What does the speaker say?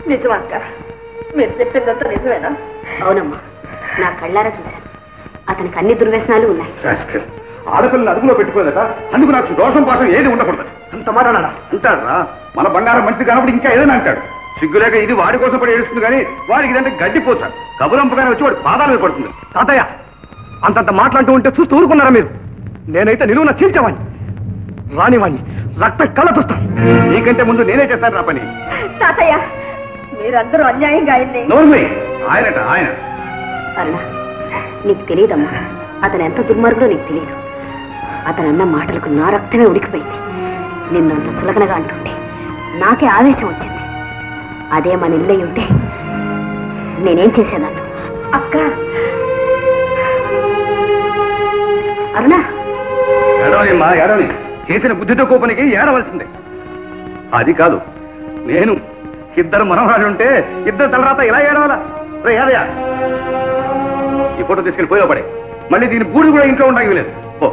నిజమా అక్క? మీరు చెప్పిందంతా నిజమేనా? అవునమ్మా, నా కళ్ళారా చూశాను. అతనికి అన్ని దుర్వ్యసనాలు ఉన్నాయి. ఆడపిల్లని అదుపులో పెట్టుకోలేక అందుకు నాకు దోషం పాసం ఏది ఉండకూడదు. అంత మాట అన్నాడా? అంటాడా? మన బంగారం మంచి కానప్పుడు ఇంకా ఏదైనా అంటాడు. సిగ్గులేక ఇది వాడి కోసం పడి ఏడుస్తుంది కానీ వాడికి ఇదంటే గడ్డిపోతాడు. కబురంపగానే వచ్చి వాడి పాదాల మీద పడుతుంది. తాతయ్య, అంతంత మాట్లాడుతూ ఉంటే చూస్తూ ఊరుకున్నారా మీరు? నేనైతే నిలువున చీల్చేవాణ్ణి, రానివాణ్ణి, రక్తం కళ్ళ చూస్తాను. నీకంటే ముందు నేనే చేస్తాను నా పని. తాతయ్య, మీరందరూ అన్యాయంగా అయింది. ఆయనట ఆయన. అరుణ, నీకు తెలియదమ్మా, అతను ఎంత దుర్మార్గుడో నీకు తెలియదు. అతను అన్న మాటలకు నా రక్తమే ఉడికిపోయింది. నిన్నంత చులకనగా అంటుంటే నాకే ఆవేశం వచ్చింది. అదే మన ఇల్లై ఉంటే నేనేం చేసేదాన్ని? అక్క, అరుణ, ఏడవనిమ్మా, ఏడవని. చేసిన బుద్ధితో కోపనికి ఏడవలసిందే. అది కాదు, నేను ఇద్దరు మనవరాలు ఉంటే ఇద్దరు తలరాత ఇలా ఏడవాలా? రే ఏదయ్యా, ఈ ఫోటో తీసుకెళ్ళి పోయో పడే. మళ్ళీ దీని బూడి కూడా ఇంట్లో ఉండడానికి లేదు. ఓ